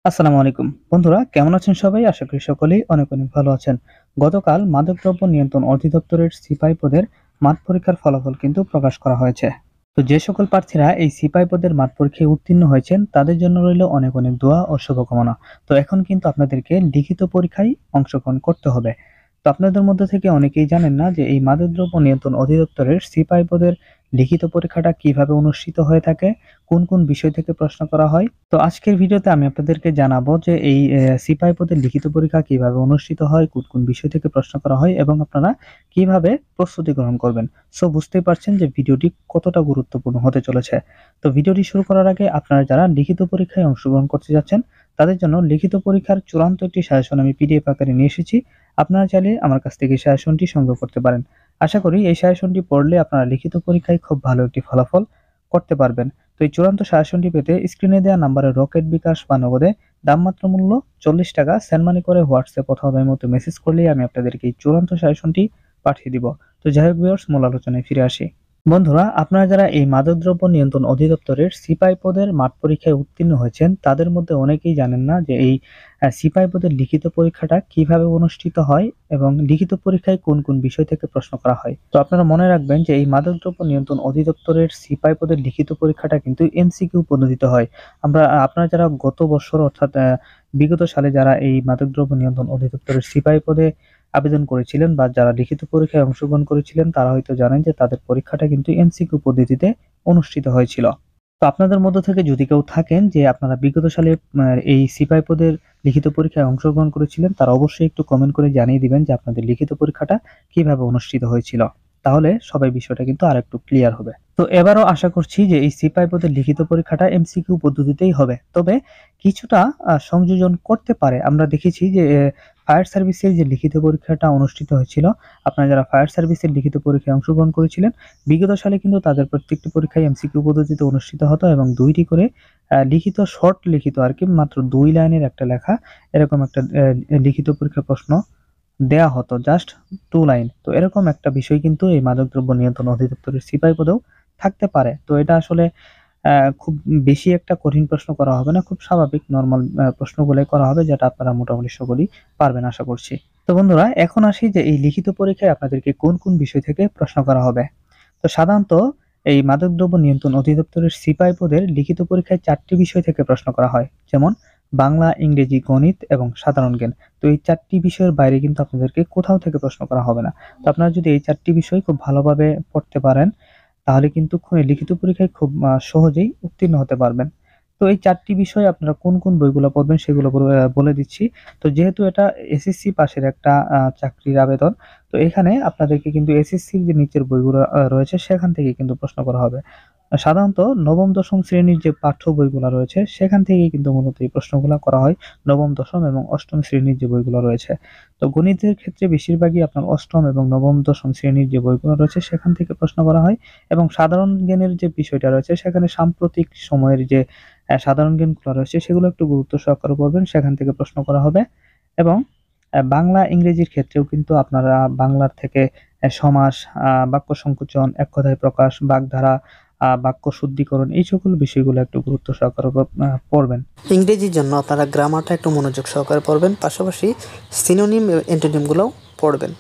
আসসালামু আলাইকুম বন্ধুরা, কেমন আছেন সবাই? আশা করি সকলেই অনেক অনেক ভালো আছেন। গতকাল মাদকদ্রব্য নিয়ন্ত্রণ অধিদপ্তরের সিপাই পদের মাঠ পরীক্ষার ফলাফল কিন্তু প্রকাশ করা হয়েছে। তো যে সকল প্রার্থীরা এই সিপাই পদের মাঠ পরীক্ষায় উত্তীর্ণ হয়েছেন তাদের জন্য রইল অনেক অনেক দোয়া ও শুভকামনা। তো এখন কিন্তু আপনাদেরকে লিখিত পরীক্ষায় অংশগ্রহণ করতে হবে। তো আপনাদের মধ্যে থেকে অনেকেই জানেন না যে এই মাদকদ্রব্য নিয়ন্ত্রণ অধিদপ্তরের সিপাই পদের লিখিত পরীক্ষাটা কিভাবে অনুষ্ঠিত হয়ে থাকে, কোন কোন বিষয় থেকে প্রশ্ন করা হয়। তো আজকের ভিডিওতে আমি আপনাদেরকে জানাবো যে এই সিপাই পদের লিখিত পরীক্ষা কিভাবে অনুষ্ঠিত হয়, কোন কোন বিষয় থেকে প্রশ্ন করা হয় এবং আপনারা কিভাবে প্রস্তুতি গ্রহণ করবেন। সো বুঝতেই পারছেন যে ভিডিওটি কতটা গুরুত্বপূর্ণ হতে চলেছে। তো ভিডিওটি শুরু করার আগে আপনারা যারা লিখিত পরীক্ষায় অংশগ্রহণ করতে যাচ্ছেন তাদের জন্য লিখিত পরীক্ষার চূড়ান্ত একটি সাজেশন আমি পিডিএফ আকারে নিয়ে এসেছি। আপনারা চাইলে আমার কাছ থেকে সাজেশনটি সংগ্রহ করতে পারেন। আশা করি এই সাজেশনটি পড়লে আপনারা লিখিত পরীক্ষায় খুব ভালো একটি ফলাফল করতে পারবেন। তো এই চূড়ান্ত সাজেশনটি পেতে স্ক্রিনে দেওয়া নাম্বারে রকেট, বিকাশ বা নগদে নামমাত্র মূল্য 40 টাকা সেন্ড মানি করে হোয়াটসঅ্যাপ অথবা ইমোতে মেসেজ করলেই আমি আপনাদেরকে এই চূড়ান্ত সাজেশনটি পাঠিয়ে দিব। তো যাই হোক ভিউয়ার্স, মূল আলোচনায় ফিরে আসি। বন্ধুরা, আপনারা যারা এই মাদকদ্রব্য নিয়ন্ত্রণ অধিদপ্তরের সিপাই পদের মাঠ পরীক্ষায় উত্তীর্ণ হয়েছেন তাদের মধ্যে অনেকেই জানেন না যে এই সিপাই পদের লিখিত পরীক্ষাটা কিভাবে অনুষ্ঠিত হয় এবং লিখিত পরীক্ষায় কোন কোন বিষয় থেকে প্রশ্ন করা হয়। তো আপনারা মনে রাখবেন যে এই মাদকদ্রব্য নিয়ন্ত্রণ অধিদপ্তরের সিপাই পদের লিখিত পরীক্ষাটা কিন্তু এমসিকিউ পদ্ধতিতে হয়। আপনারা যারা গত বছর অর্থাৎ বিগত সালে যারা এই মাদকদ্রব্য নিয়ন্ত্রণ অধিদপ্তরের সিপাই পদে আবেদন করেছিলেন বা যারা লিখিত পরীক্ষায় অংশগ্রহণ করেছিলেন তারা হয়তো জানেন যে তাদের পরীক্ষাটা কিন্তু এমসিকিউ পদ্ধতিতে অনুষ্ঠিত হয়েছিল। তো আপনাদের মধ্য থেকে যদি কেউ থাকেন যে আপনারা বিগত সালে এই সিপাই পদের লিখিত পরীক্ষায় অংশগ্রহণ করেছিলেন, তারা অবশ্যই একটু কমেন্ট করে জানিয়ে দিবেন যে আপনাদের লিখিত পরীক্ষাটা কিভাবে অনুষ্ঠিত হয়েছিল। তাহলে সবাই বিষয়টা কিন্তু আরেকটু ক্লিয়ার হবে। তো এবারও আশা করছি যে এই সিপাই পদের লিখিত পরীক্ষাটা এমসিকিউ পদ্ধতিতেই হবে। তবে কিছুটা সংযোজন করতে পারে। আমরা দেখেছি যে ফায়ার সার্ভিসের যে লিখিত পরীক্ষাটা অনুষ্ঠিত হয়েছিল, আপনারা যারা ফায়ার সার্ভিসের লিখিত পরীক্ষায় অংশগ্রহণ করেছিলেন, বিগত সালে কিন্তু তাদের প্রত্যেকটি পরীক্ষায় এমসিকিউ পদ্ধতিতে অনুষ্ঠিত হতো এবং ২ টি করে লিখিত শর্ট লিখিত আরকি মাত্র ২ লাইনের একটা লেখা এরকম একটা লিখিত পরীক্ষার প্রশ্ন দেয়া হতো, জাস্ট 2 লাইন। তো এরকম একটা বিষয় কিন্তু এই মাদকদ্রব্য নিয়ন্ত্রণ অধিদপ্তরের সিপাই পদেও থাকতে পারে। তো এটা আসলে খুব বেশি একটা কঠিন প্রশ্ন করা হবে না। খুব স্বাভাবিক নরমাল প্রশ্নগুলাই করা হবে যেটা আপনারা মোটামুটি সকলেই পারবেন আশা করছি। তো বন্ধুরা, এখন আসি যে এই লিখিত পরীক্ষায় আপনাদেরকে কোন কোন বিষয় থেকে প্রশ্ন করা হবে। তো সাধারণত এই মাদকদ্রব্য নিয়ন্ত্রণ অধিদপ্তরের সিপাই পদের লিখিত পরীক্ষায় ৪ টি বিষয় থেকে প্রশ্ন করা হয়। যেমন বাংলা, ইংরেজি, গণিত এবং সাধারণ জ্ঞান। তো এই ৪ টি বিষয়ের বাইরে কিন্তু আপনাদেরকে কোথাও থেকে প্রশ্ন করা হবে না। তো আপনারা যদি এই ৪ টি বিষয় খুব ভালোভাবে পড়তে পারেন তাহলে কিন্তু লিখিত পরীক্ষায় খুব সহজেই উত্তীর্ণ হতে পারবেন। তো এই ৪ টি বিষয় আপনারা কোন কোন বইগুলো পড়বেন সেগুলো বলে দিচ্ছি। তো যেহেতু এটা এসএসসি পাশের একটা চাকরির আবেদন, তো এখানে আপনাদেরকে কিন্তু এসএসসির যে নিচের বইগুলো রয়েছে সেখান থেকে কিন্তু প্রশ্ন করা হবে। সাধারণত নবম, দশম শ্রেণীর যে পাঠ্য বইগুলা রয়েছে সেখান থেকেই কিন্তু মূলত এই প্রশ্নগুলা করা হয়। নবম, দশম এবং অষ্টম শ্রেণীর যে বইগুলো রয়েছে। তো গণিতের ক্ষেত্রে বেশিরভাগই আপনার অষ্টম এবং নবম, দশম শ্রেণীর যে বইগুলো রয়েছে সেখান থেকে প্রশ্ন করা হয় এবং সাধারণ জ্ঞানের যে বিষয়টা রয়েছে সেখানে সাম্প্রতিক সময়ের যে সাধারণ জ্ঞানগুলো রয়েছে সেগুলো একটু গুরুত্ব সহকারে পড়বেন, সেখান থেকে প্রশ্ন করা হবে এবং বাংলা, ইংরেজির ক্ষেত্রেও কিন্তু আপনারা বাংলার থেকে সমাস, বাক্য সংকোচন, এক কথায় প্রকাশ, বাগধারা, বাক্য শুদ্ধিকরণ এই সকল বিষয়গুলো একটু গুরুত্ব সহকারে পড়বেন। ইংরেজির জন্য আপনারা গ্রামারটা একটু মনোযোগ সহকারে পড়বেন, পাশাপাশি সিনোনিম, অ্যান্টোনিমগুলোও পড়বেন।